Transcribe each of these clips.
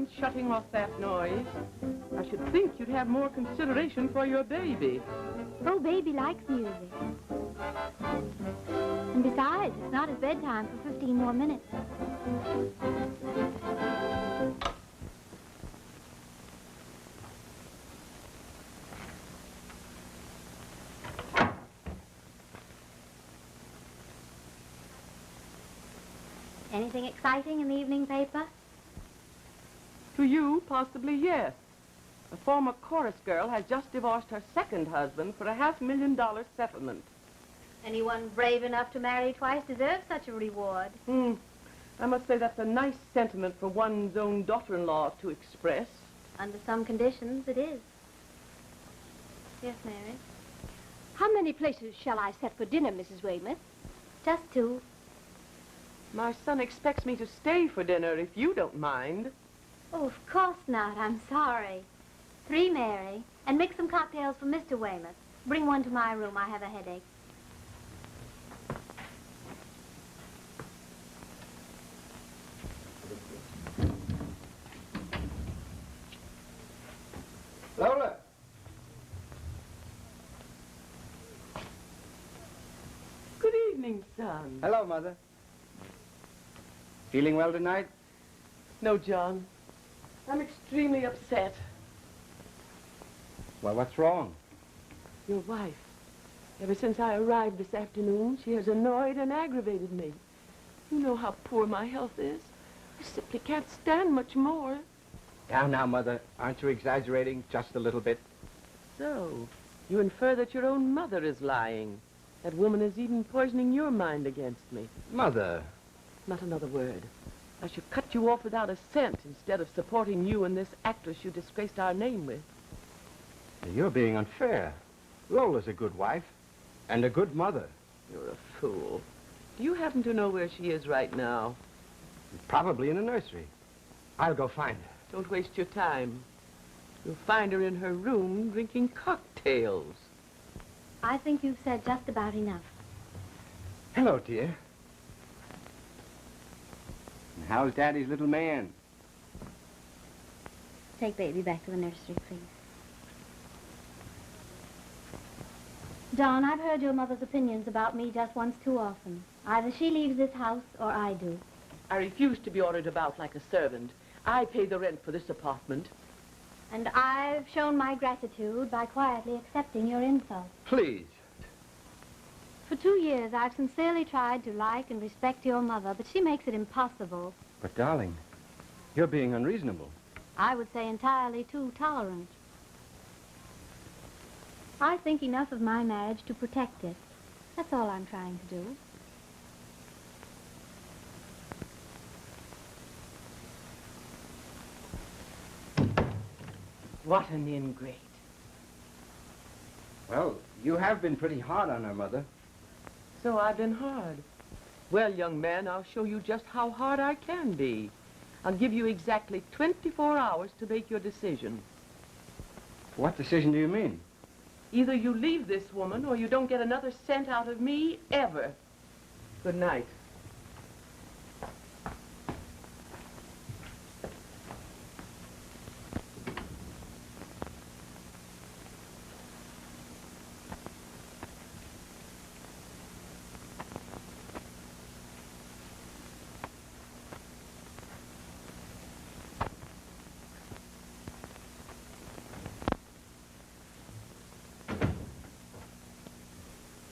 mind shutting off that noise? I should think you'd have more consideration for your baby. Oh, baby likes music. And besides, it's not his bedtime for 15 more minutes. Anything exciting in the evening paper? To you, possibly yes. A former chorus girl has just divorced her second husband for a $500,000 settlement. Anyone brave enough to marry twice deserves such a reward. I must say that's a nice sentiment for one's own daughter-in-law to express. Under some conditions, it is. Yes, Mary? How many places shall I set for dinner, Mrs. Weymouth? Just 2. My son expects me to stay for dinner, if you don't mind. Oh, of course not. I'm sorry. 3, Mary. And mix some cocktails for Mr. Weymouth. Bring one to my room. I have a headache. Lola! Good evening, son. Hello, Mother. Feeling well tonight? No, John. I'm extremely upset. Well, what's wrong? Your wife. Ever since I arrived this afternoon, she has annoyed and aggravated me. You know how poor my health is. I simply can't stand much more. Down now, Mother. Aren't you exaggerating just a little bit? So, you infer that your own mother is lying. That woman is even poisoning your mind against me. Mother. Not another word. I should cut you off without a cent instead of supporting you and this actress you disgraced our name with. You're being unfair. Lola's a good wife and a good mother. You're a fool. Do you happen to know where she is right now? Probably in the nursery. I'll go find her. Don't waste your time. You'll find her in her room drinking cocktails. I think you've said just about enough. Hello, dear. And how's Daddy's little man? Take baby back to the nursery, please. John, I've heard your mother's opinions about me just once too often. Either she leaves this house or I do. I refuse to be ordered about like a servant. I pay the rent for this apartment. And I've shown my gratitude by quietly accepting your insult. Please. For 2 years, I've sincerely tried to like and respect your mother, but she makes it impossible. But, darling, you're being unreasonable. I would say entirely too tolerant. I think enough of my marriage to protect it. That's all I'm trying to do. What an ingrate. Well, you have been pretty hard on her, Mother. So I've been hard. Well, young man, I'll show you just how hard I can be. I'll give you exactly 24 hours to make your decision. What decision do you mean? Either you leave this woman or you don't get another cent out of me, ever. Good night.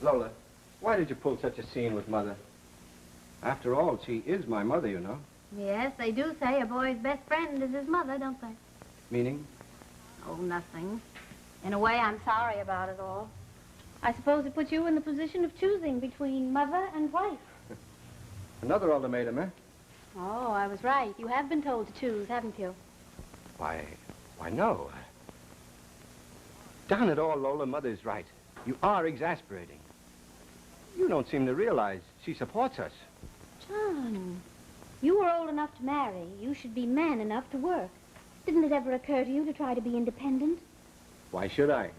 Lola, why did you pull such a scene with Mother? After all, she is my mother, you know. Yes, they do say a boy's best friend is his mother, don't they? Meaning? Oh, nothing. In a way, I'm sorry about it all. I suppose it puts you in the position of choosing between mother and wife. Another ultimatum, eh? Oh, I was right. You have been told to choose, haven't you? Why no. Darn it all, Lola, Mother's right. You are exasperating. You don't seem to realize she supports us. John, you were old enough to marry. You should be man enough to work. Didn't it ever occur to you to try to be independent? Why should I?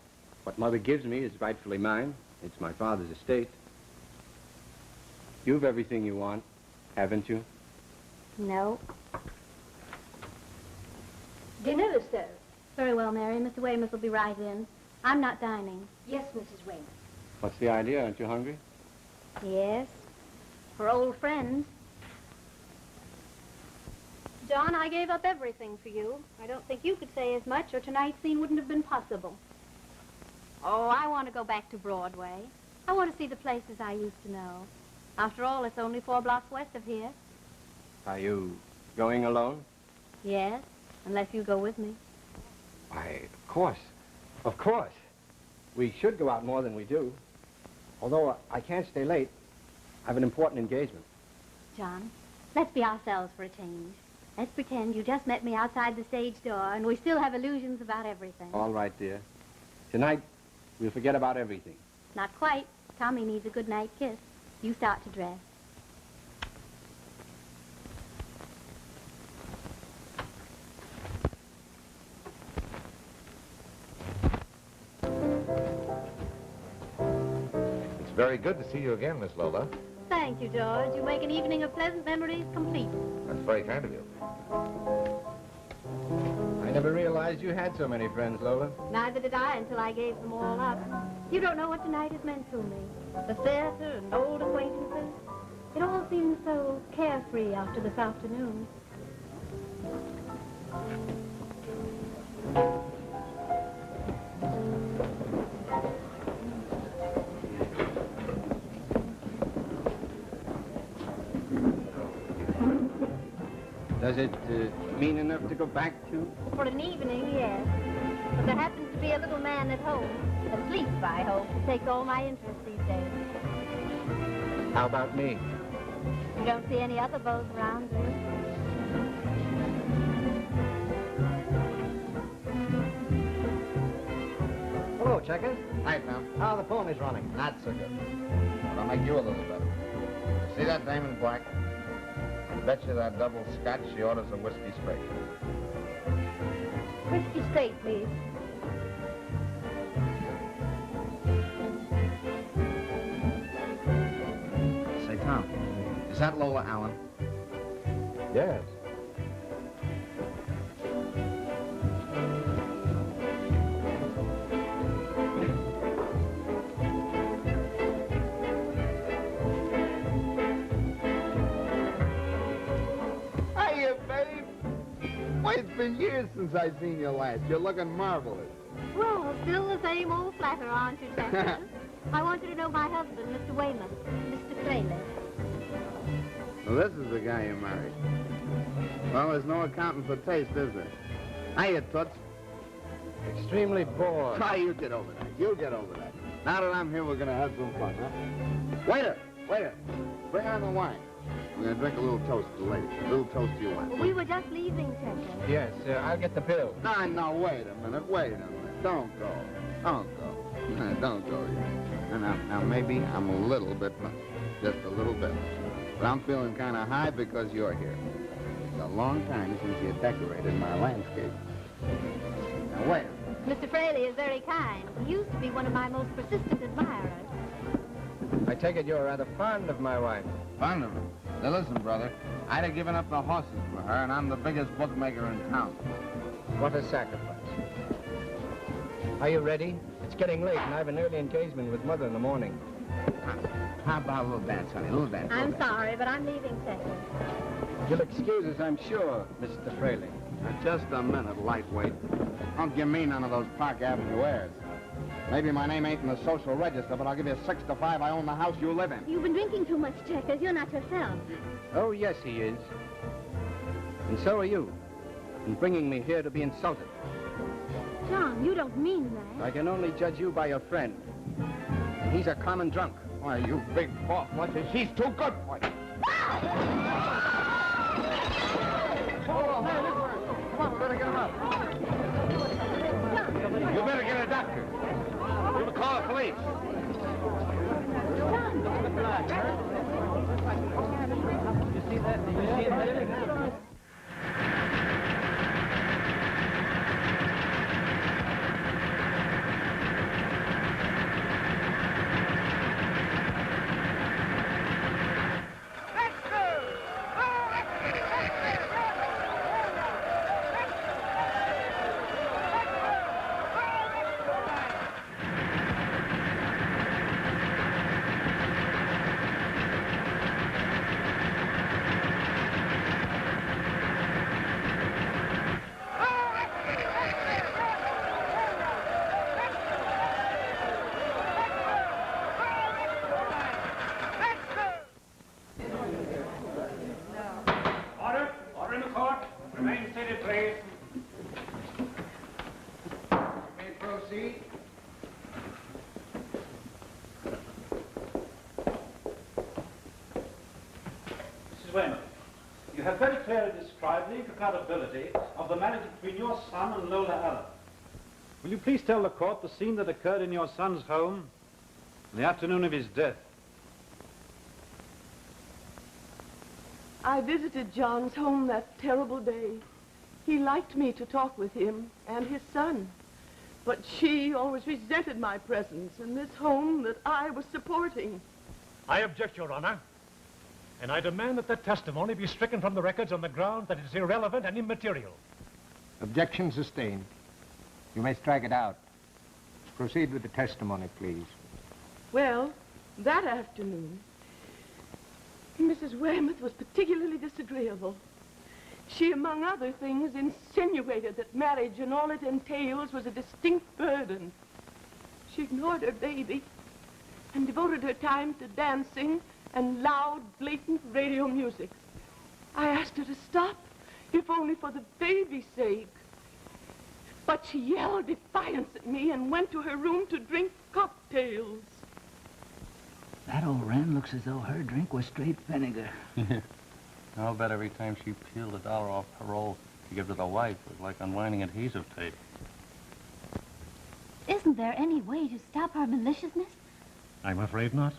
What Mother gives me is rightfully mine. It's my father's estate. You've everything you want, haven't you? No. Dinner is served. Very well, Mary. Mr. Weymouth will be right in. I'm not dining. Yes, Mrs. Weymouth. What's the idea? Aren't you hungry? Yes. For old friends. John, I gave up everything for you. I don't think you could say as much, or tonight's scene wouldn't have been possible. Oh, I want to go back to Broadway. I want to see the places I used to know. After all, it's only 4 blocks west of here. Are you going alone? Yes, unless you go with me. Why, of course. Of course. We should go out more than we do. Although I can't stay late. I have an important engagement. John, let's be ourselves for a change. Let's pretend you just met me outside the stage door, and we still have illusions about everything. All right, dear. Tonight, we'll forget about everything. Not quite. Tommy needs a good night kiss. You start to dress. It's very good to see you again, Miss Lola. Thank you, George. You make an evening of pleasant memories complete. That's very kind of you. I never realized you had so many friends, Lola. Neither did I until I gave them all up. You don't know what tonight has meant to me. The theater and old acquaintances. It all seems so carefree after this afternoon. Does it mean enough to go back to? For an evening, yes. But there happens to be a little man at home, asleep, I hope, who takes all my interest these days. How about me? You don't see any other beaux around, do you? Hello, Checkers. Hi, Tom. How are the ponies running? Not so good. But I'll make you a little better. See that dame in black? I bet you that double scotch she orders a whiskey straight. Whiskey straight, please. Say, Tom, is that Lola Allen? Yes. Hiya, babe. Why, it's been years since I've seen you last. You're looking marvelous. Well, still the same old flatter, aren't you, Chester? I want you to know my husband, Mr. Weymouth, Mr. Fraley. Well, this is the guy you married. Well, there's no accounting for taste, is there? Hiya, Toots. Extremely bored. Try, you get over that. You get over that. Now that I'm here, we're going to have some fun, huh? Waiter, waiter, bring on the wine. We're going to drink a little toast to the lady. A little toast to your wife. We were just leaving, Chester. Yes, I'll get the bill. No, no, wait a minute, wait a minute. Don't go. Don't go. Don't go yet. Now, maybe I'm a little bit, just a little bit. But I'm feeling kind of high because you're here. It's a long time since you decorated my landscape. Now, wait a minute. Mr. Fraley is very kind. He used to be one of my most persistent admirers. I take it you're rather fond of my wife. Fond of her. Now, listen, brother. I'd have given up the horses for her, and I'm the biggest bookmaker in town. What a sacrifice. Are you ready? It's getting late, and I have an early engagement with Mother in the morning. How about a little dance, honey? A little dance. I'm sorry, but I'm leaving, Chester. You'll excuse us, I'm sure, Mr. Fraley. Now, just a minute, lightweight. Don't give me none of those Park Avenue airs. Maybe my name ain't in the social register, but I'll give you 6 to 5. I own the house you live in. You've been drinking too much, Checkers. You're not yourself. Oh, yes, he is. And so are you, in bringing me here to be insulted. John, you don't mean that. I can only judge you by your friend. And he's a common drunk. Why, you big four-flusher, she's too good for you. Oh, man, this works. Come on, we better get him up. You better get a doctor. You better call the police. You see that? Did you see it? Remain steady, please. You may proceed. Mrs. Weymouth, you have very clearly described the incompatibility of the marriage between your son and Lola Allen. Will you please tell the court the scene that occurred in your son's home on the afternoon of his death? I visited John's home that terrible day. He liked me to talk with him and his son. But she always resented my presence in this home that I was supporting. I object, Your Honor. And I demand that the testimony be stricken from the records on the ground that it is irrelevant and immaterial. Objection sustained. You may strike it out. Proceed with the testimony, please. Well, that afternoon, Mrs. Weymouth was particularly disagreeable. She, among other things, insinuated that marriage and all it entails was a distinct burden. She ignored her baby and devoted her time to dancing and loud, blatant radio music. I asked her to stop, if only for the baby's sake. But she yelled defiance at me and went to her room to drink cocktails. That old wren looks as though her drink was straight vinegar. I'll bet every time she peeled $1 off parole to give to the wife, it was like unwinding adhesive tape. Isn't there any way to stop her maliciousness? I'm afraid not.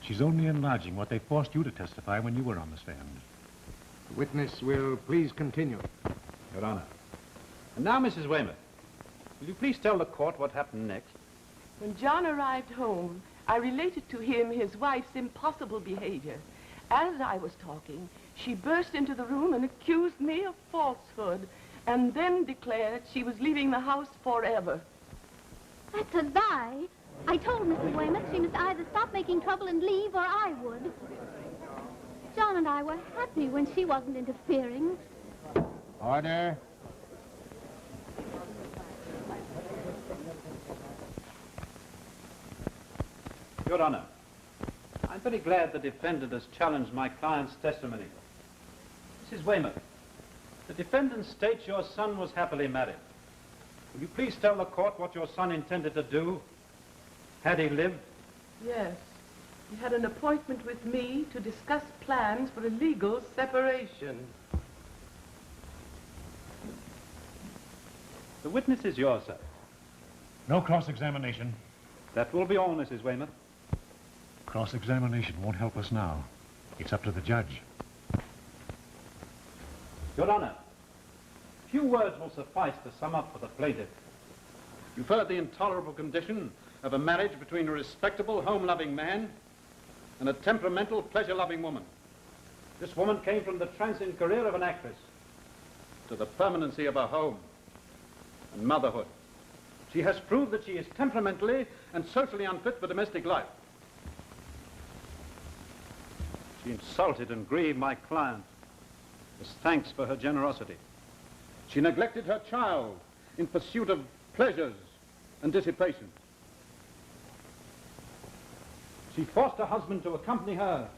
She's only enlarging what they forced you to testify when you were on the stand. The witness will please continue. Your Honor. And now, Mrs. Weymouth, will you please tell the court what happened next? When John arrived home, I related to him his wife's impossible behavior. As I was talking, she burst into the room and accused me of falsehood, and then declared she was leaving the house forever. That's a lie. I told Mrs. Weymouth she must either stop making trouble and leave, or I would. John and I were happy when she wasn't interfering. Order. Your Honor, I'm very glad the defendant has challenged my client's testimony. Mrs. Weymouth, the defendant states your son was happily married. Will you please tell the court what your son intended to do had he lived? Yes. He had an appointment with me to discuss plans for a legal separation. The witness is yours, sir. No cross-examination. That will be all, Mrs. Weymouth. Cross-examination won't help us now. It's up to the judge. Your Honor, few words will suffice to sum up for the plaintiff. You've heard the intolerable condition of a marriage between a respectable, home-loving man and a temperamental, pleasure-loving woman. This woman came from the transient career of an actress to the permanency of a home and motherhood. She has proved that she is temperamentally and socially unfit for domestic life. She insulted and grieved my client as thanks for her generosity. She neglected her child in pursuit of pleasures and dissipation. She forced her husband to accompany her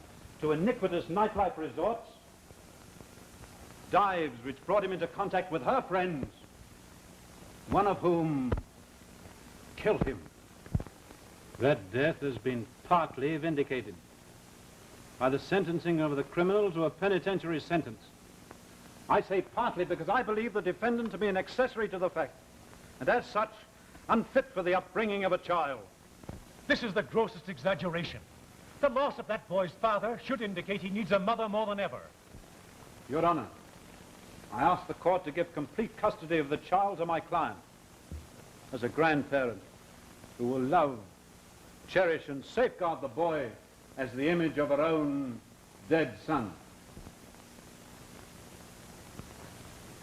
to iniquitous nightlife resorts, dives which brought him into contact with her friends, one of whom killed him. That death has been partly vindicated by the sentencing of the criminal to a penitentiary sentence. I say partly because I believe the defendant to be an accessory to the fact, and as such, unfit for the upbringing of a child. This is the grossest exaggeration. The loss of that boy's father should indicate he needs a mother more than ever. Your Honor, I ask the court to give complete custody of the child to my client as a grandparent who will love, cherish, and safeguard the boy as the image of her own dead son.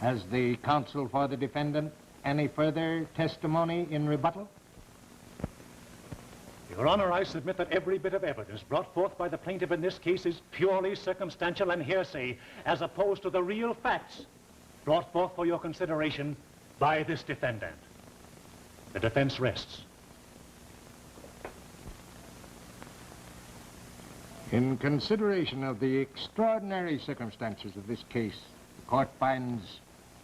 Has the counsel for the defendant any further testimony in rebuttal? Your Honor, I submit that every bit of evidence brought forth by the plaintiff in this case is purely circumstantial and hearsay, as opposed to the real facts brought forth for your consideration by this defendant. The defense rests. In consideration of the extraordinary circumstances of this case, the court finds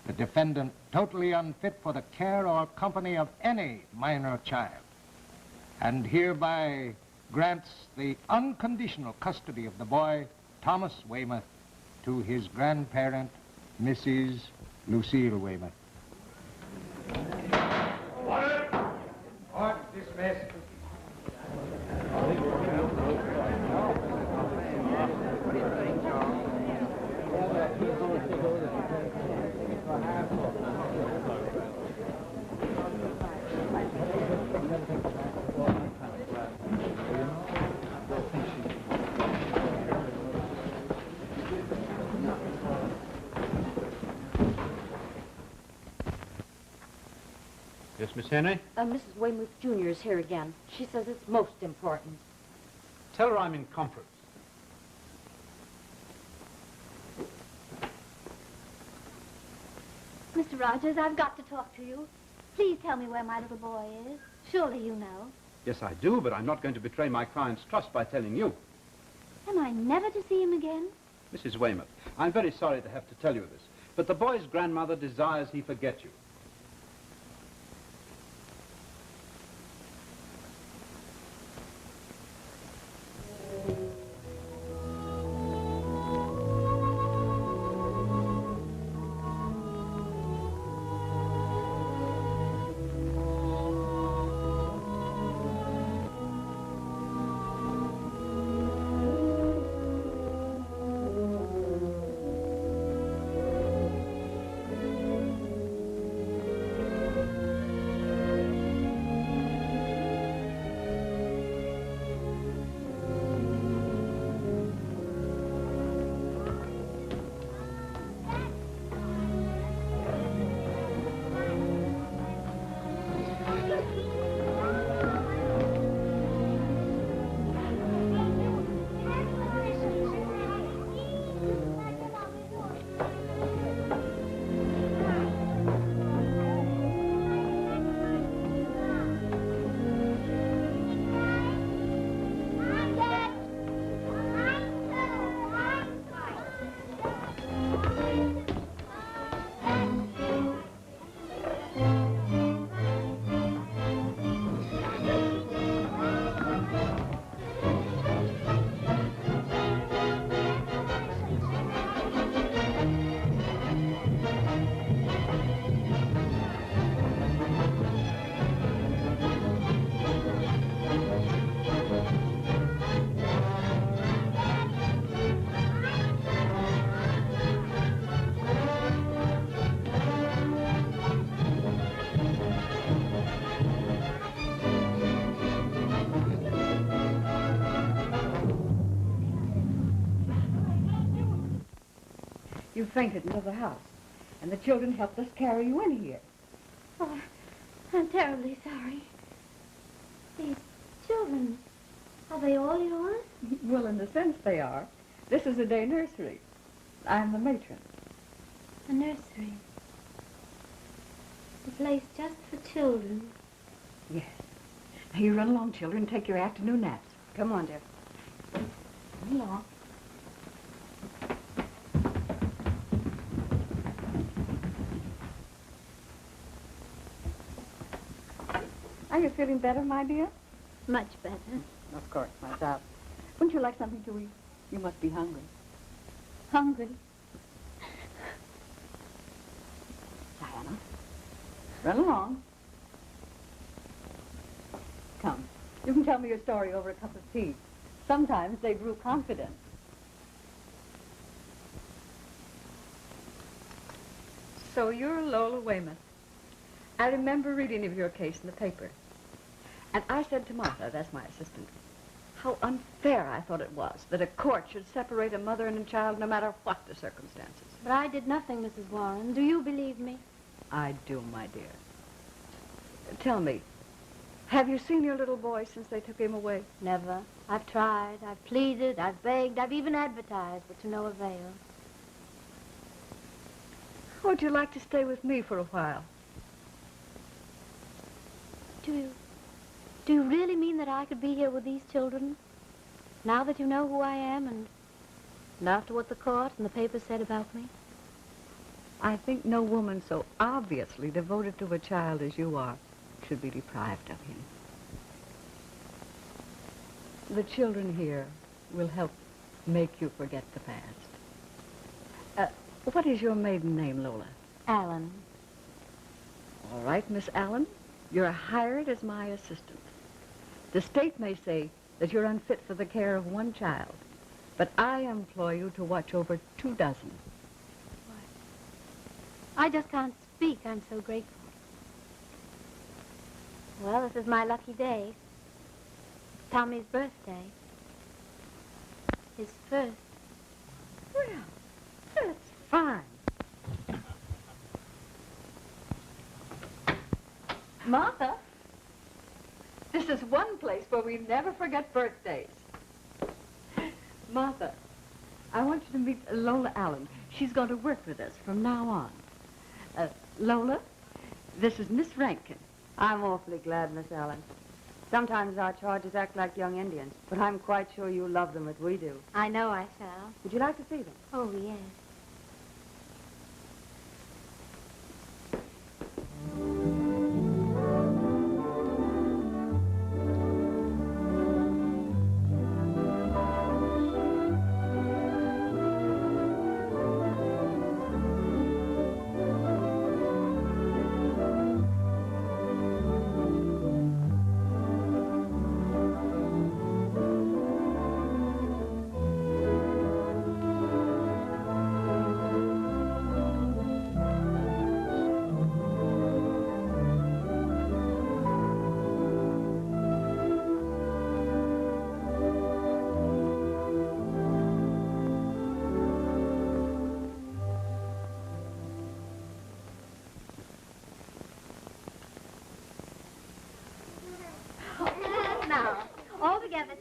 the defendant totally unfit for the care or company of any minor child, and hereby grants the unconditional custody of the boy, Thomas Weymouth, to his grandparent, Mrs. Lucille Weymouth. Order! Order dismissed. Yes, Miss Henry? Mrs. Weymouth Jr. is here again. She says it's most important. Tell her I'm in conference. Mr. Rogers, I've got to talk to you. Please tell me where my little boy is. Surely you know. Yes, I do, but I'm not going to betray my client's trust by telling you. Am I never to see him again? Mrs. Weymouth, I'm very sorry to have to tell you this, but the boy's grandmother desires he forget you. You fainted into the house, and the children helped us carry you in here. Oh, I'm terribly sorry. These children, are they all yours? Well, in a sense they are. This is a day nursery. I'm the matron. A nursery. A place just for children. Yes. Now you run along, children, take your afternoon naps. Come on, dear. Come along. Are you feeling better, my dear? Much better. Of course, my child. Wouldn't you like something to eat? You must be hungry. Hungry? Diana, run along. Come, you can tell me your story over a cup of tea. Sometimes they grew confident. So you're Lola Weymouth. I remember reading of your case in the paper. And I said to Martha, that's my assistant, how unfair I thought it was that a court should separate a mother and a child no matter what the circumstances. But I did nothing, Mrs. Warren. Do you believe me? I do, my dear. Tell me, have you seen your little boy since they took him away? Never. I've tried, I've pleaded, I've begged, I've even advertised, but to no avail. Would you like to stay with me for a while? Do you really mean that I could be here with these children? Now that you know who I am and after what the court and the paper said about me? I think no woman so obviously devoted to a child as you are should be deprived of him. The children here will help make you forget the past. What is your maiden name, Lola? Allen. All right, Miss Allen, you're hired as my assistant. The state may say that you're unfit for the care of one child, but I employ you to watch over 24. I just can't speak. I'm so grateful. Well, this is my lucky day. It's Tommy's birthday. His first. Well, that's fine. Martha, this is one place where we never forget birthdays. Martha, I want you to meet Lola Allen. She's going to work with us from now on. Lola, this is Miss Rankin. I'm awfully glad, Miss Allen. Sometimes our charges act like young Indians, but I'm quite sure you love them as we do. I know I shall. Would you like to see them? Oh, yes.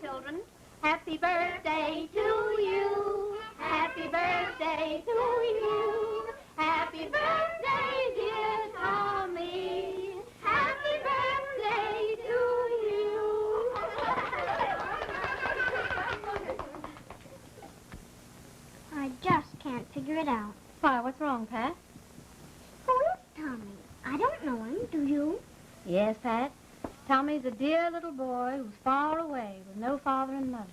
Children, happy birthday to you. Happy birthday to you. Happy birthday, dear Tommy. Happy birthday to you. I just can't figure it out. Why, what's wrong, Pat? Who is Tommy? I don't know him. Do you? Yes, Pat. Tommy's a dear little boy who's far away with no father and mother.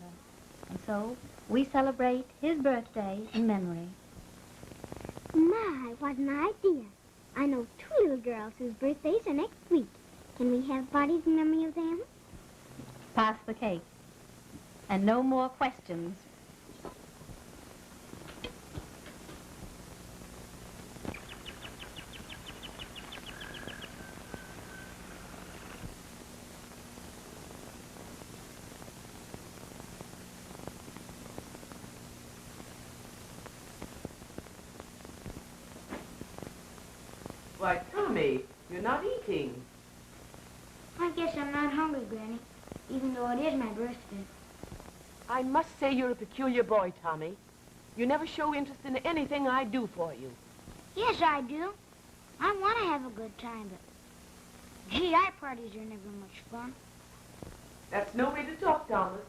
And so we celebrate his birthday in memory. My, what an idea. I know 2 little girls whose birthdays are next week. Can we have parties in memory of them? Pass the cake. And no more questions. Why, Tommy, you're not eating. I guess I'm not hungry, Granny, even though it is my birthday. I must say you're a peculiar boy, Tommy. You never show interest in anything I do for you. Yes, I do. I want to have a good time, but GI parties are never much fun. That's no way to talk, Thomas.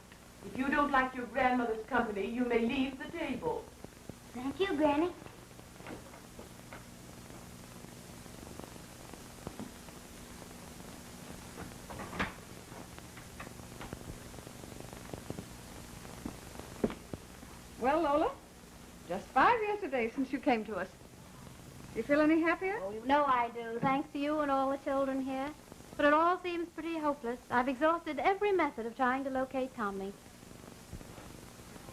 If you don't like your grandmother's company, you may leave the table. Thank you, Granny. Well, Lola, just 5 yesterday since you came to us. You feel any happier? Oh, you know I do, thanks to you and all the children here. But it all seems pretty hopeless. I've exhausted every method of trying to locate Tommy.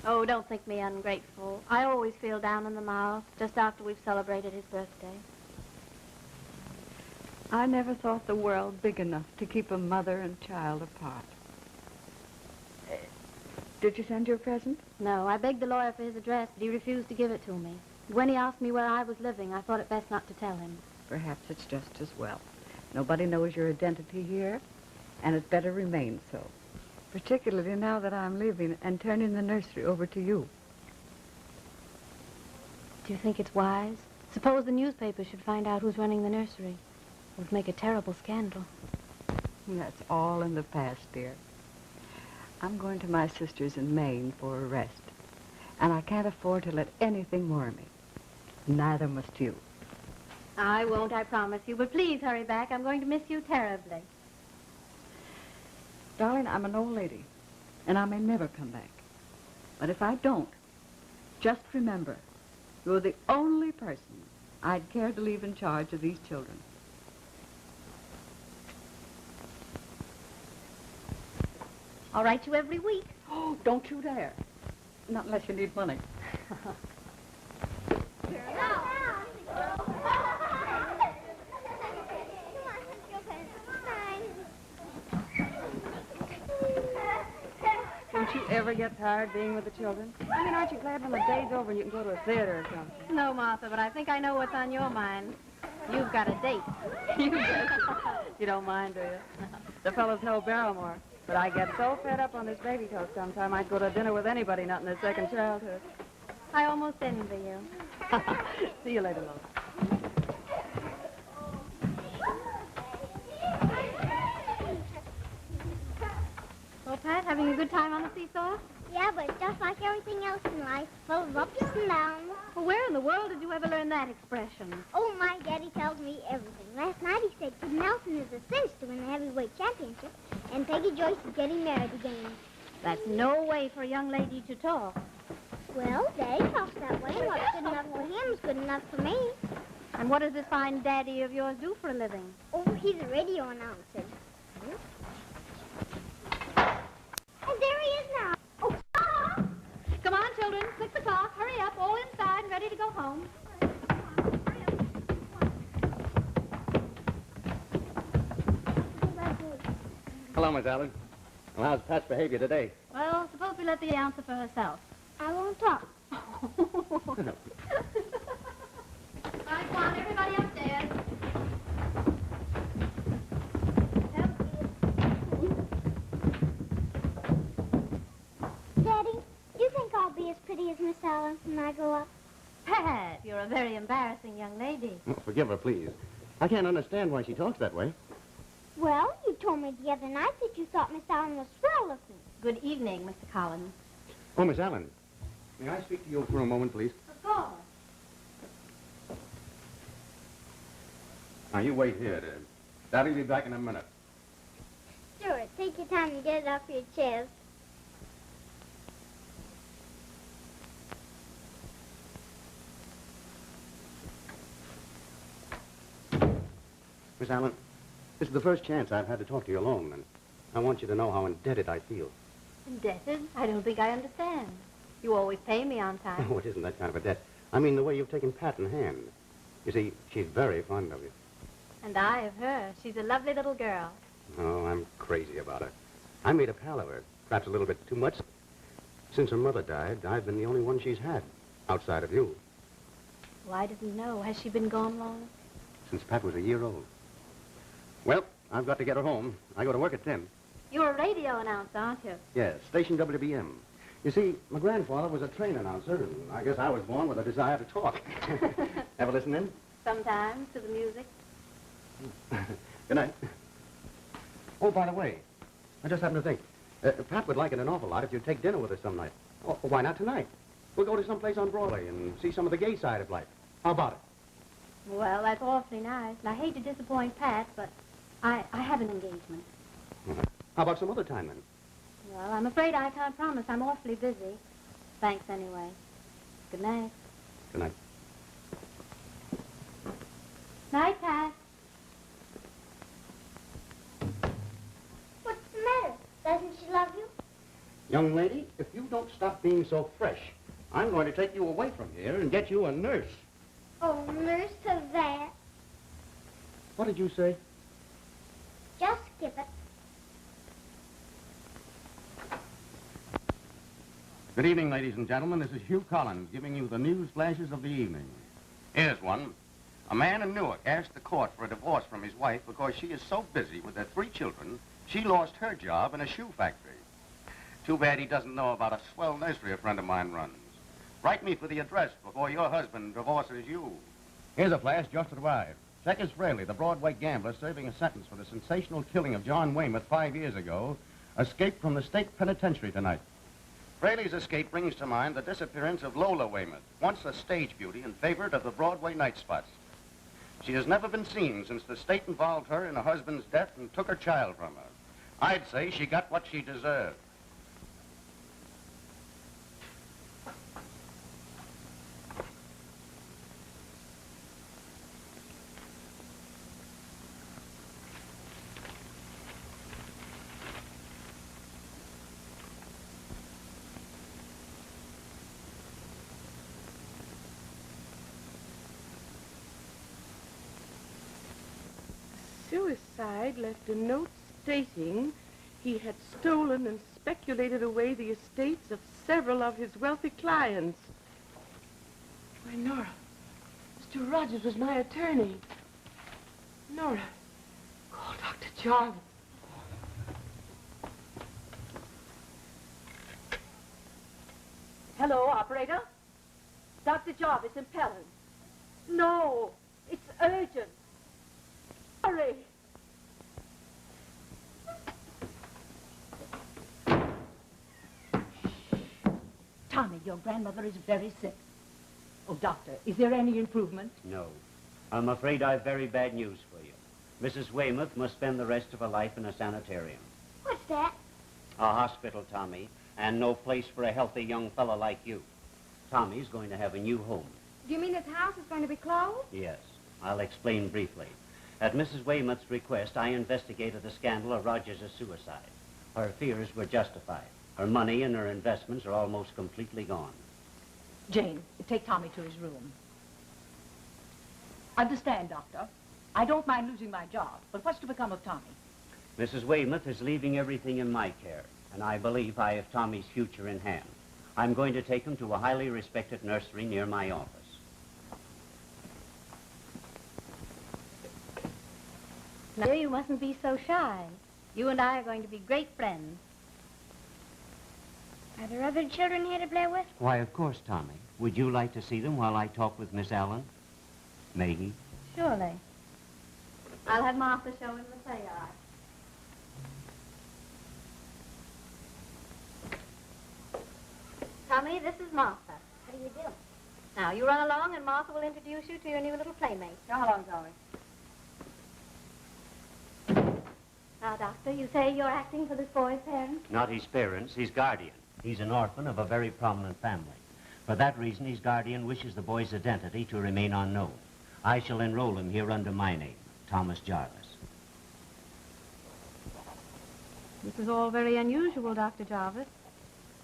Oh, don't think me ungrateful. I always feel down in the mouth just after we've celebrated his birthday. I never thought the world big enough to keep a mother and child apart. Did you send your present? No, I begged the lawyer for his address, but he refused to give it to me. When he asked me where I was living, I thought it best not to tell him. Perhaps it's just as well. Nobody knows your identity here, and it better remain so. Particularly now that I'm leaving and turning the nursery over to you. Do you think it's wise? Suppose the newspaper should find out who's running the nursery. It would make a terrible scandal. That's all in the past, dear. I'm going to my sister's in Maine for a rest, and I can't afford to let anything worry me. Neither must you. I won't, I promise you. But please hurry back. I'm going to miss you terribly. Darling, I'm an old lady, and I may never come back. But if I don't, just remember, you're the only person I'd care to leave in charge of these children. I'll write you every week. Oh, don't you dare. Not unless you need money. Don't you ever get tired being with the children? I mean, aren't you glad when the day's over and you can go to a theater or something? No, Martha, but I think I know what's on your mind. You've got a date. You don't mind, do you? The fellows know Barrymore. But I get so fed up on this baby talk sometime I'd go to dinner with anybody not in their second childhood. I almost envy you. See you later, Lola. Well, Pat, having a good time on the seesaw? Yeah, but just like everything else in life, full of ups and downs. Well, where in the world did you ever learn that expression? Oh, my daddy tells me everything. Last night he said Kid Nelson is a cinch to win the heavyweight championship, and Peggy Joyce is getting married again. That's no way for a young lady to talk. Well, Daddy talks that way, and what's good enough for him is good enough for me. And what does this fine daddy of yours do for a living? Oh, he's a radio announcer. Oh, there he is now. Oh, stop! Come on, children. 6 o'clock. Hurry up. All inside and ready to go home. Hello, Miss Allen. Well, how's Pat's behavior today? Well, suppose we let the answer for herself. I won't talk. All right, come on, everybody upstairs. Daddy, do you think I'll be as pretty as Miss Allen when I grow up? Pat, you're a very embarrassing young lady. Oh, forgive her, please. I can't understand why she talks that way. Well, you told me the other night that you thought Miss Allen was swell looking. Good evening, Mr. Collins. Oh, Miss Allen, may I speak to you for a moment, please? Of course. Now, you wait here, Dad. Daddy'll be back in a minute. Sure, take your time and get it off your chest. Miss Allen, this is the first chance I've had to talk to you alone, and I want you to know how indebted I feel. Indebted? I don't think I understand. You always pay me on time. Oh, it isn't that kind of a debt. I mean the way you've taken Pat in hand. You see, she's very fond of you. And I of her. She's a lovely little girl. Oh, I'm crazy about her. I made a pal of her, perhaps a little bit too much. Since her mother died, I've been the only one she's had, outside of you. Well, I didn't know. Has she been gone long? Since Pat was a year old. Well, I've got to get her home. I go to work at 10. You're a radio announcer, aren't you? Yes, station WBM. You see, my grandfather was a train announcer, and I guess I was born with a desire to talk. Ever listen in? Sometimes, to the music. Good night. Oh, by the way, I just happened to think. Pat would like it an awful lot if you'd take dinner with us some night. Oh, why not tonight? We'll go to some place on Broadway and see some of the gay side of life. How about it? Well, that's awfully nice. And I hate to disappoint Pat, but I have an engagement. How about some other time, then? Well, I'm afraid I can't promise. I'm awfully busy. Thanks anyway. Good night. Good night. Night, Pat. What's the matter? Doesn't she love you? Young lady, if you don't stop being so fresh, I'm going to take you away from here and get you a nurse. Oh, nurse to that. What did you say? Just skip it. Good evening, ladies and gentlemen. This is Hugh Collins giving you the news flashes of the evening. Here's one. A man in Newark asked the court for a divorce from his wife because she is so busy with their 3 children, she lost her job in a shoe factory. Too bad he doesn't know about a swell nursery a friend of mine runs. Write me for the address before your husband divorces you. Here's a flash just arrived. Check is Fraley, the Broadway gambler serving a sentence for the sensational killing of John Weymouth 5 years ago, escaped from the state penitentiary tonight. Fraley's escape brings to mind the disappearance of Lola Weymouth, once a stage beauty and favorite of the Broadway night spots. She has never been seen since the state involved her in her husband's death and took her child from her. I'd say she got what she deserved. Suicide left a note stating he had stolen and speculated away the estates of several of his wealthy clients. Why, Nora, Mr. Rogers was my attorney. Nora, call Dr. Jarvis. Hello, operator. Dr. Jarvis in Pelham. No, it's urgent. Hurry. Tommy, your grandmother is very sick. Oh, doctor, is there any improvement? No. I'm afraid I've very bad news for you. Mrs. Weymouth must spend the rest of her life in a sanitarium. What's that? A hospital, Tommy, and no place for a healthy young fella like you. Tommy's going to have a new home. Do you mean his house is going to be closed? Yes. I'll explain briefly. At Mrs. Weymouth's request, I investigated the scandal of Rogers' suicide. Her fears were justified. Her money and her investments are almost completely gone. Jane, take Tommy to his room. Understand, Doctor. I don't mind losing my job, but what's to become of Tommy? Mrs. Weymouth is leaving everything in my care, and I believe I have Tommy's future in hand. I'm going to take him to a highly respected nursery near my office. Now, you mustn't be so shy. You and I are going to be great friends. Are there other children here to play with? Why, of course, Tommy. Would you like to see them while I talk with Miss Allen? Maggie? Surely. I'll have Martha show him the play yard. Tommy, this is Martha. How do you do? Now, you run along and Martha will introduce you to your new little playmate. Go along, Tommy. Now, Doctor, you say you're acting for this boy's parents? Not his parents, his guardian. He's an orphan of a very prominent family. For that reason, his guardian wishes the boy's identity to remain unknown. I shall enroll him here under my name, Thomas Jarvis. This is all very unusual, Dr. Jarvis.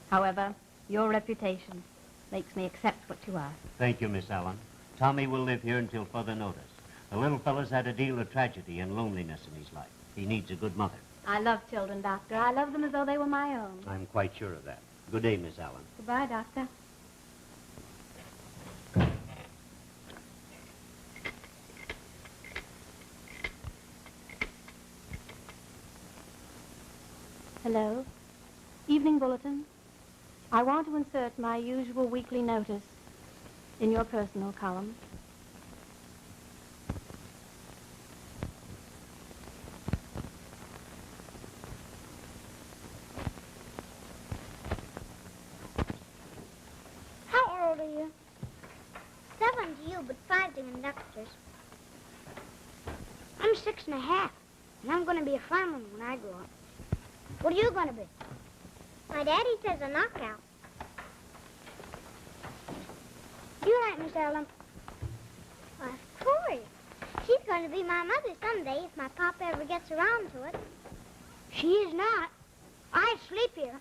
However, your reputation makes me accept what you ask. Thank you, Miss Allen. Tommy will live here until further notice. The little fellow's had a deal of tragedy and loneliness in his life. He needs a good mother. I love children, Doctor. I love them as though they were my own. I'm quite sure of that. Good day, Miss Allen. Goodbye, Doctor. Hello. Evening Bulletin. I want to insert my usual weekly notice in your personal column. How old are you? 7 to you, but 5 to conductors. I'm 6 and a half, and I'm going to be a fireman when I grow up. What are you going to be? My daddy says a knockout. You're right, Miss Allen. Well, of course. She's going to be my mother someday if my papa ever gets around to it. She is not. I sleep here,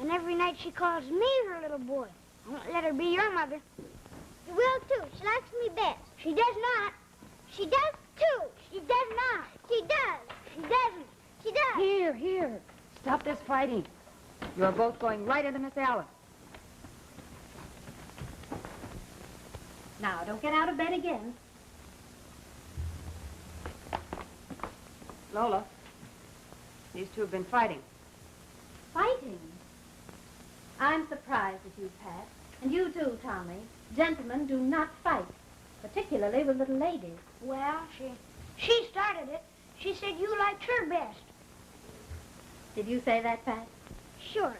and every night she calls me her little boy. I won't let her be your mother. You will, too. She likes me best. She does not. She does, too. She does not. She does. She doesn't. She does. Here. Stop this fighting. You're both going right into Miss Allen. Now, don't get out of bed again. Lola, these two have been fighting. Fighting? I'm surprised at you, Pat. And you too, Tommy. Gentlemen do not fight, particularly with little ladies. Well, she started it. She said you liked her best. Did you say that, Pat? Sure.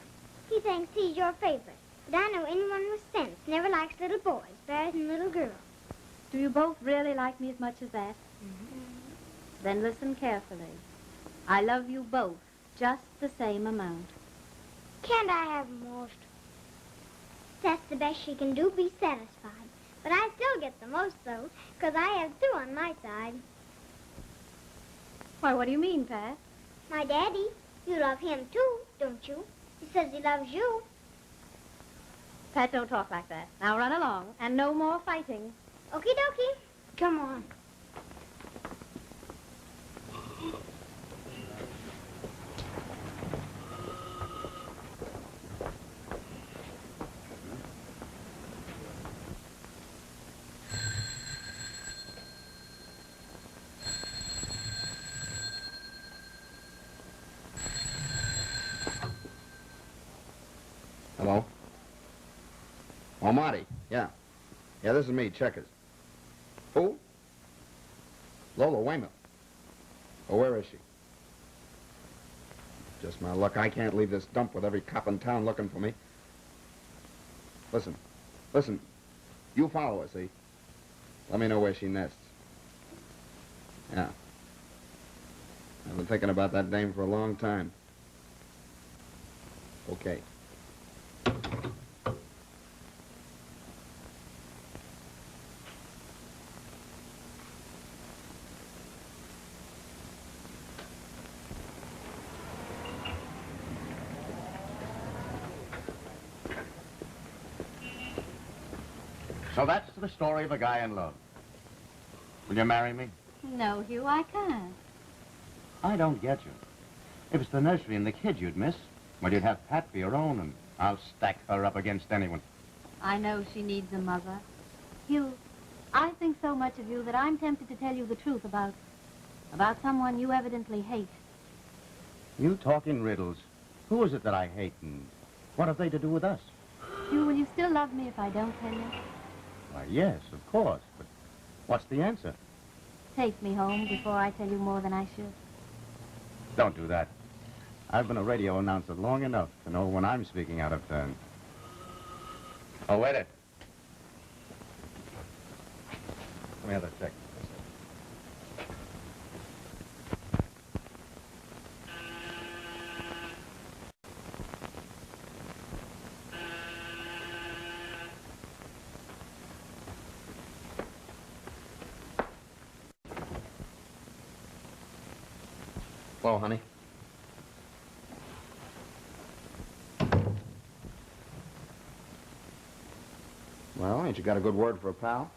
He thinks he's your favorite. But I know anyone with sense never likes little boys better than little girls. Do you both really like me as much as that? Then listen carefully. I love you both just the same amount. Can't I have most? That's the best she can do, be satisfied. But I still get the most, though, because I have two on my side. Why, what do you mean, Pat? My daddy. You love him, too, don't you? He says he loves you. Pat, don't talk like that. Now run along, and no more fighting. Okie dokie. Come on. Hello? Oh, Marty. Yeah. Yeah, this is me, Checkers. Who? Lola Weymouth. Oh, where is she? Just my luck. I can't leave this dump with every cop in town looking for me. Listen. Listen. You follow her, see? Let me know where she nests. Yeah. I've been thinking about that dame for a long time. Okay. So that's the story of a guy in love. Will you marry me? No, Hugh, I can't. I don't get you. If it's the nursery and the kids you'd miss, well, you'd have Pat for your own, and I'll stack her up against anyone. I know she needs a mother. Hugh, I think so much of you that I'm tempted to tell you the truth about someone you evidently hate. You talk in riddles. Who is it that I hate, and what have they to do with us? Hugh, will you still love me if I don't tell you? Why, yes, of course, but what's the answer? Take me home before I tell you more than I should. Don't do that. I've been a radio announcer long enough to know when I'm speaking out of turn. Oh, wait it. Let me have that check. Hello, honey. Well, ain't you got a good word for a pal?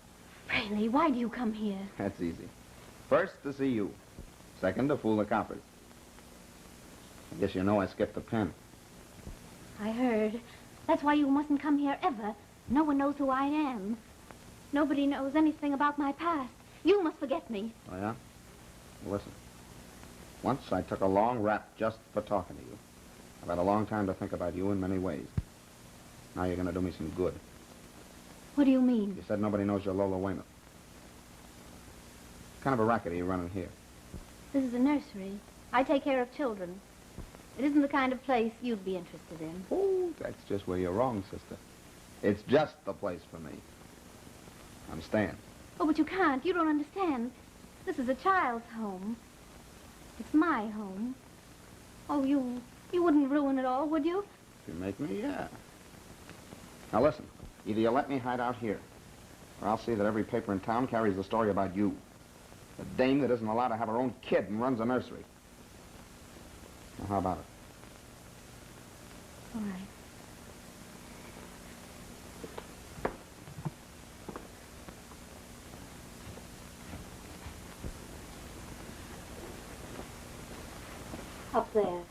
Fraley, why do you come here? That's easy. First, to see you. Second, to fool the coppers. I guess you know I skipped the pen. I heard. That's why you mustn't come here ever. No one knows who I am. Nobody knows anything about my past. You must forget me. Oh, yeah? Well, listen. Once I took a long rap just for talking to you. I've had a long time to think about you in many ways. Now you're going to do me some good. What do you mean? You said nobody knows you're Lola Weymouth. What kind of a racket are you running here? This is a nursery. I take care of children. It isn't the kind of place you'd be interested in. Oh, that's just where you're wrong, sister. It's just the place for me. I'm staying. Oh, but you can't. You don't understand. This is a child's home. It's my home. Oh, you wouldn't ruin it all, would you? If you make me, yeah. Now listen, either you let me hide out here, or I'll see that every paper in town carries the story about you. The dame that isn't allowed to have her own kid and runs a nursery. Now, how about it? All right. Up there.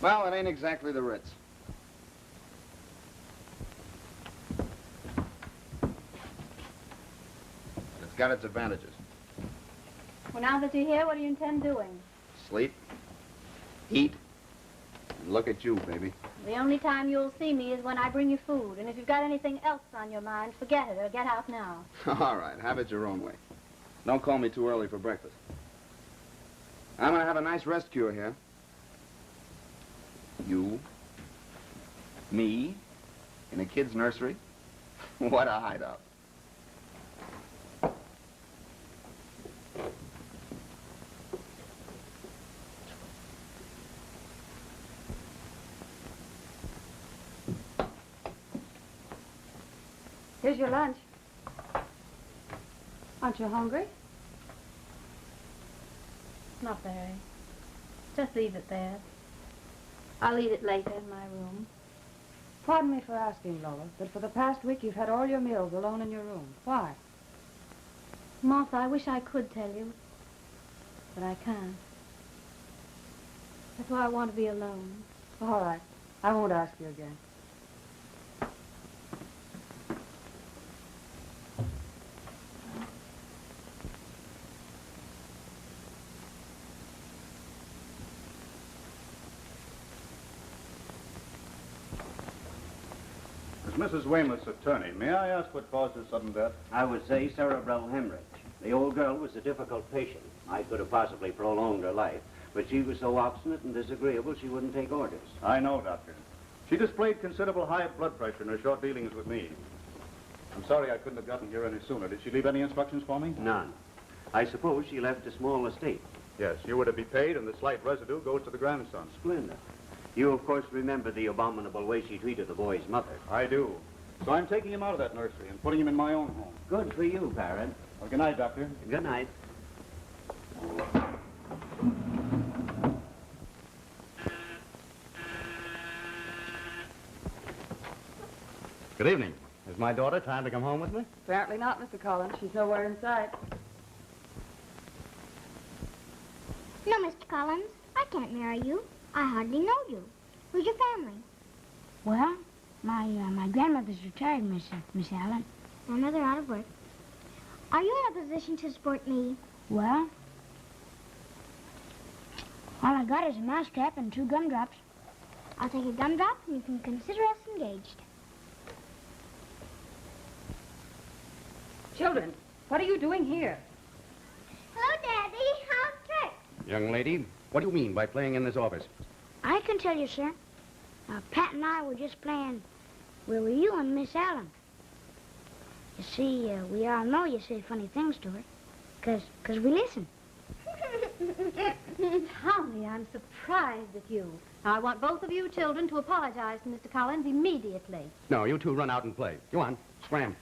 Well, it ain't exactly the Ritz. It's got its advantages. Well, now that you're here, what do you intend doing? Sleep, eat, and Look at you, baby. The only time you'll see me is when I bring you food. And if you've got anything else on your mind, forget it or get out now. All right, have it your own way. Don't call me too early for breakfast. I'm gonna have a nice rest cure here. You, me, in a kid's nursery? What a hideout. Here's your lunch. Aren't you hungry? Not very. Just leave it there. I'll eat it later in my room. Pardon me for asking, Lola, but for the past week you've had all your meals alone in your room. Why? Martha, I wish I could tell you, but I can't. That's why I want to be alone. All right. I won't ask you again. As Mrs. Weymouth's attorney, may I ask what caused her sudden death? I would say cerebral hemorrhage. The old girl was a difficult patient. I could have possibly prolonged her life, but she was so obstinate and disagreeable she wouldn't take orders. I know, Doctor. She displayed considerable high blood pressure in her short dealings with me. I'm sorry I couldn't have gotten here any sooner. Did she leave any instructions for me? None. I suppose she left a small estate. Yes, you were to be paid, and the slight residue goes to the grandson. Splendid. You, of course, remember the abominable way she treated the boy's mother. I do. So I'm taking him out of that nursery and putting him in my own home. Good for you, parent. Well, good night, Doctor. Good night. Good evening. Is my daughter trying to come home with me? Apparently not, Mr. Collins. She's nowhere in sight. No, Mr. Collins, I can't marry you. I hardly know you. Who's your family? Well, my grandmother's retired, Miss Allen. Grandmother out of work. Are you in a position to support me? Well, all I got is a mousetrap and 2 gumdrops. I'll take a gumdrop and you can consider us engaged. Children, what are you doing here? Hello, Daddy. How's tricks? Young lady, what do you mean by playing in this office? I can tell you, sir. Pat and I were just playing, where were you and Miss Allen? You see, we all know you say funny things to her, 'cause we listen. Tommy, I'm surprised at you. Now, I want both of you children to apologize to Mr. Collins immediately. No, you two run out and play. Go on, scram.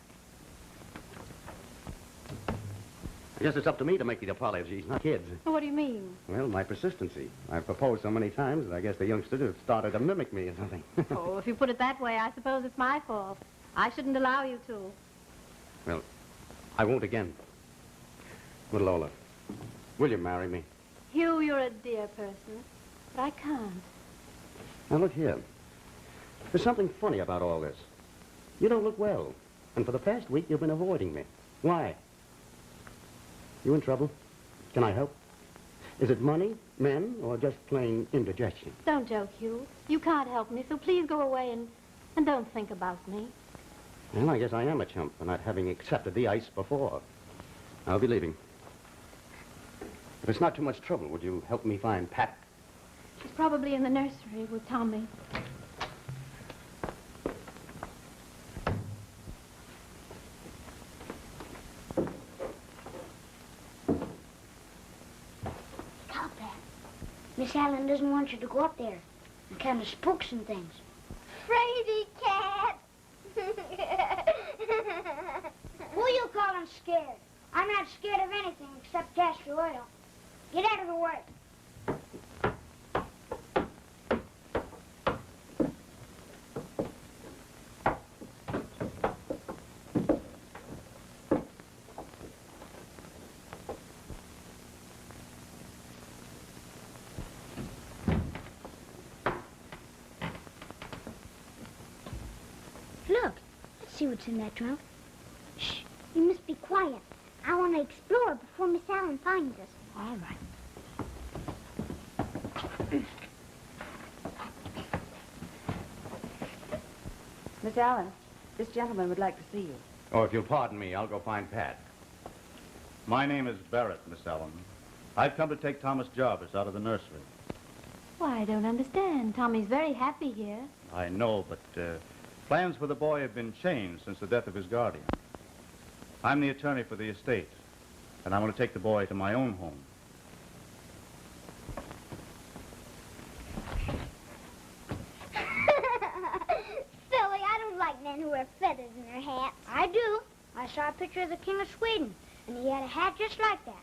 I guess it's up to me to make the apologies, not kids. What do you mean? Well, my persistency. I've proposed so many times that I guess the youngsters have started to mimic me or something. Oh, if you put it that way, I suppose it's my fault. I shouldn't allow you to. Well, I won't again. Well, Lola, will you marry me? Hugh, you're a dear person, but I can't. Now, look here. There's something funny about all this. You don't look well, and for the past week you've been avoiding me. Why? You in trouble? Can I help? Is it money, men, or just plain indigestion? Don't joke, Hugh. You can't help me, so please go away and don't think about me. Well, I guess I am a chump for not having accepted the ice before. I'll be leaving. If it's not too much trouble, would you help me find Pat? She's probably in the nursery with Tommy. Miss Allen doesn't want you to go up there. And kind of spooks and things. Fraidy cat. Who you calling scared? I'm not scared of anything except castor oil. Get out of the way. Look, let's see what's in that trunk. Shh, you must be quiet. I want to explore before Miss Allen finds us. All right. Miss Allen, this gentleman would like to see you. Oh, if you'll pardon me, I'll go find Pat. My name is Barrett, Miss Allen. I've come to take Thomas Jarvis out of the nursery. Why, I don't understand. Tommy's very happy here. I know, but plans for the boy have been changed since the death of his guardian. I'm the attorney for the estate, and I want to take the boy to my own home. Silly, I don't like men who wear feathers in their hats. I do. I saw a picture of the King of Sweden, and he had a hat just like that.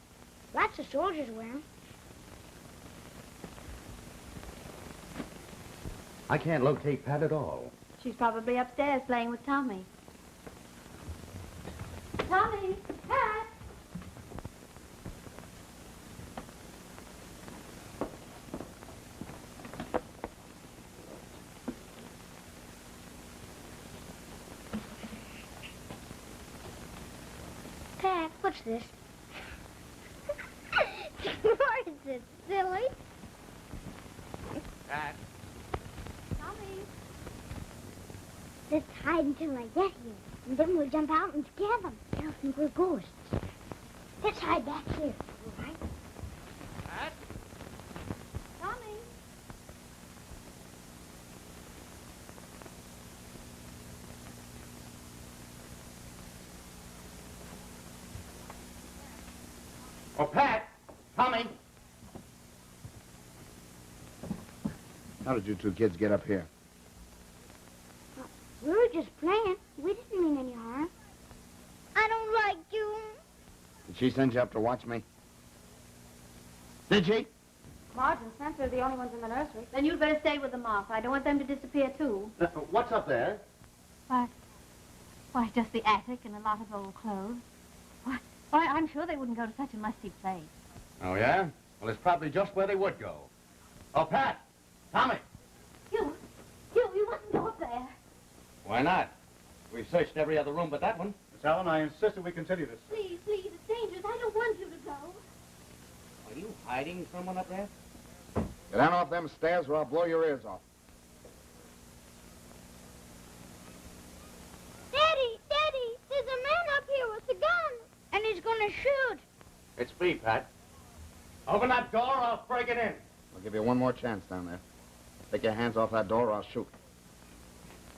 Lots of soldiers wear them. I can't locate Pat at all. She's probably upstairs playing with Tommy. Tommy! Pat! Pat, what's this? What is it, silly? Pat? Tommy! Let's hide until I get here, and then we'll jump out and scare them. They'll think we're ghosts. Let's hide back here, all right? Pat? Tommy! Oh, Pat! Tommy! How did you two kids get up here? We were just playing. We didn't mean any harm. I don't like you. Did she send you up to watch me? Did she? Marge and Spencer are the only ones in the nursery. Then you'd better stay with them, Martha. I don't want them to disappear, too. What's up there? Why, just the attic and a lot of old clothes. Why, I'm sure they wouldn't go to such a musty place. Oh, yeah? Well, it's probably just where they would go. Oh, Pat! Tommy! You mustn't go up there. Why not? We've searched every other room but that one. Miss Allen, I insist that we continue this. Please, it's dangerous. I don't want you to go. Are you hiding someone up there? Get down off them stairs or I'll blow your ears off. Daddy, there's a man up here with a gun. And he's gonna shoot. It's me, Pat. Open that door or I'll break it in. I'll give you one more chance down there. Take your hands off that door or I'll shoot.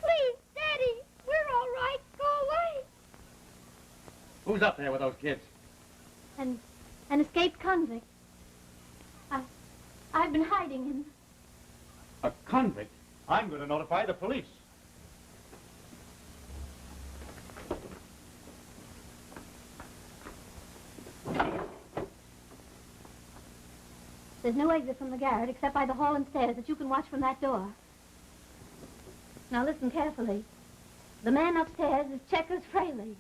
Please, Daddy, we're all right. Go away. Who's up there with those kids? An escaped convict. I've been hiding him. A convict? I'm going to notify the police. There's no exit from the garret except by the hall and stairs that you can watch from that door. Now listen carefully. The man upstairs is Checkers Fraley.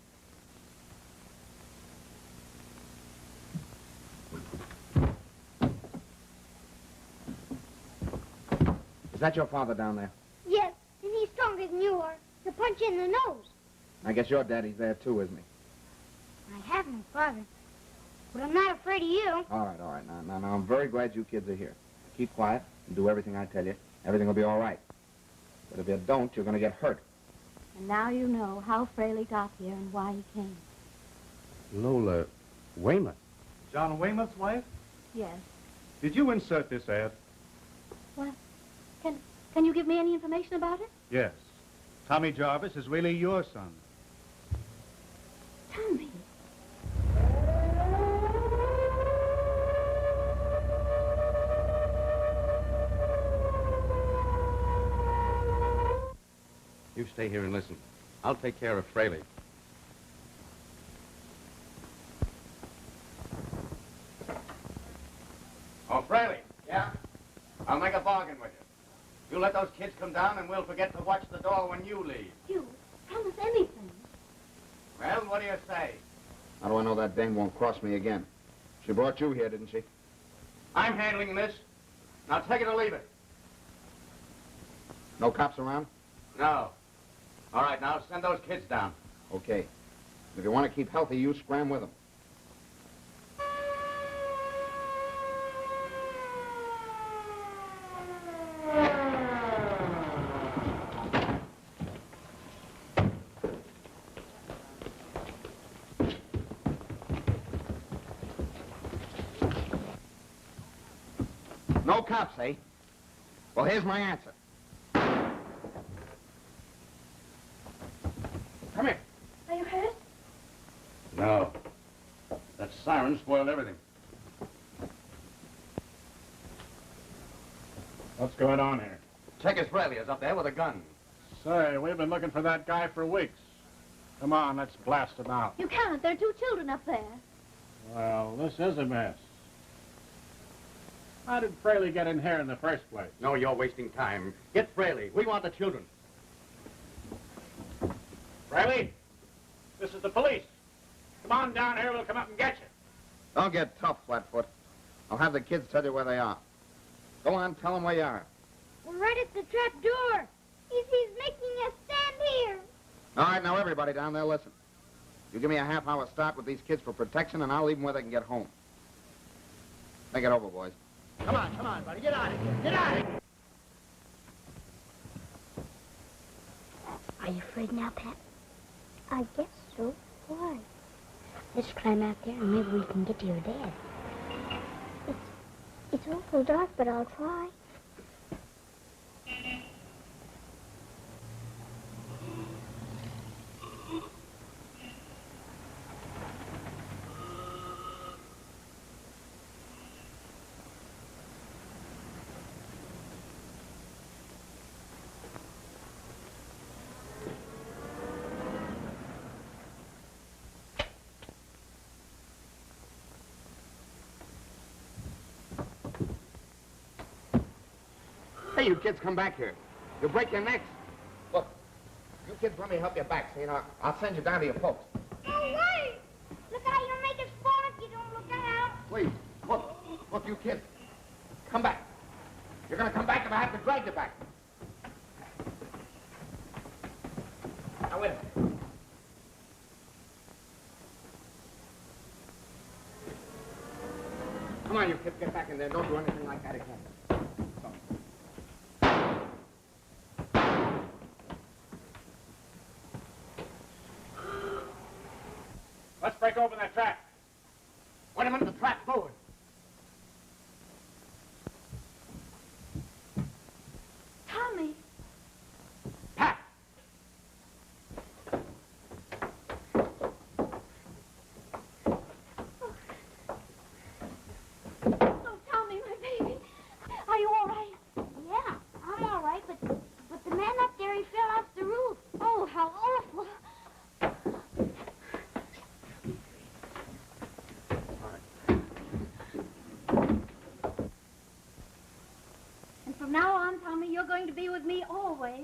Is that your father down there? Yes, and he's stronger than you are. To punch you in the nose. I guess your daddy's there too, isn't he? I have no father. But I'm not afraid of you. All right. Now, I'm very glad you kids are here. Keep quiet and do everything I tell you. Everything will be all right. But if you don't, you're going to get hurt. And now you know how Fraley got here and why he came. Lola Weymouth? John Weymouth's wife? Yes. Did you insert this ad? What? Can you give me any information about it? Yes. Tommy Jarvis is really your son. Tommy. You stay here and listen. I'll take care of Fraley. Oh, Fraley. Yeah? I'll make a bargain with you. You let those kids come down and we'll forget to watch the door when you leave. You promise anything. Well, what do you say? How do I know that dame won't cross me again? She brought you here, didn't she? I'm handling this. Now take it or leave it. No cops around? No. All right, now send those kids down. Okay. If you want to keep healthy, you scram with them. cops, eh? Well, here's my answer. Come here. Are you hurt? No. That siren spoiled everything. What's going on here? Check his Fraley is up there with a gun. Say, we've been looking for that guy for weeks. Come on, let's blast him out. You can't. There are 2 children up there. Well, this is a mess. How did Fraley get in here in the first place? No, you're wasting time. Get Fraley. We want the children. Fraley, this is the police. Come on down here, we'll come up and get you. Don't get tough, Flatfoot. I'll have the kids tell you where they are. Go on, tell them where you are. We're right at the trap door. He's making us stand here. All right, now everybody down there, listen. You give me a half-hour start with these kids for protection, and I'll leave them where they can get home. Think it over, boys. Come on, buddy. Get out of here. Get out of here. Are you afraid now, Pat? I guess so. Why? Let's climb out there and maybe we can get to your dad. It's awful dark, but I'll try. Hey, you kids, come back here. You'll break your necks. Look, you kids let me help you back, see? I'll send you down to your folks. No way! Look how you'll make us fall if you don't look out. Please, look, you kids. Come back. You're gonna come back if I have to drag you back. Now, wait a minute. Come on, you kids, get back in there. Don't do anything like that again. Let's break open that trap. Wait a minute, the trap's forward. Tommy. Pat! Oh, Tommy, my baby. Are you all right? Yeah, I'm all right, but the man up there, he fell off the roof. Oh, how awful. And from now on, Tommy, you're going to be with me always.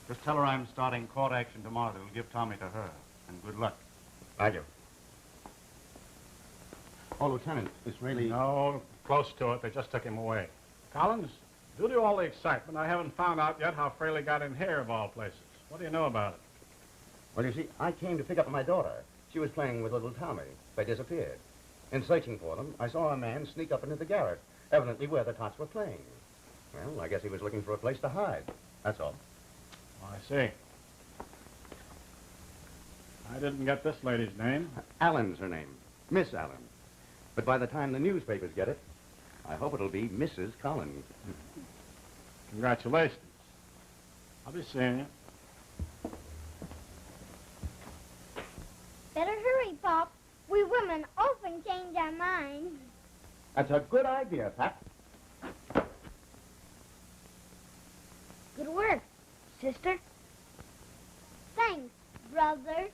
Just tell her I'm starting court action tomorrow that'll give Tommy to her. And good luck. Thank you. Oh, Lieutenant, it's really... No, close to it. They just took him away. Collins, due to all the excitement, I haven't found out yet how Fraley got in here, of all places. What do you know about it? Well, you see, I came to pick up my daughter. She was playing with little Tommy. They disappeared. In searching for them, I saw a man sneak up into the garret, evidently where the tots were playing. Well, I guess he was looking for a place to hide. That's all. Oh, I see. I didn't get this lady's name. Allen's her name. Miss Allen. But by the time the newspapers get it, I hope it'll be Mrs. Collins. Congratulations. I'll be seeing you. Better hurry, Pop. We women often change our minds. That's a good idea, Pat. Good work, sister. Thanks, brother.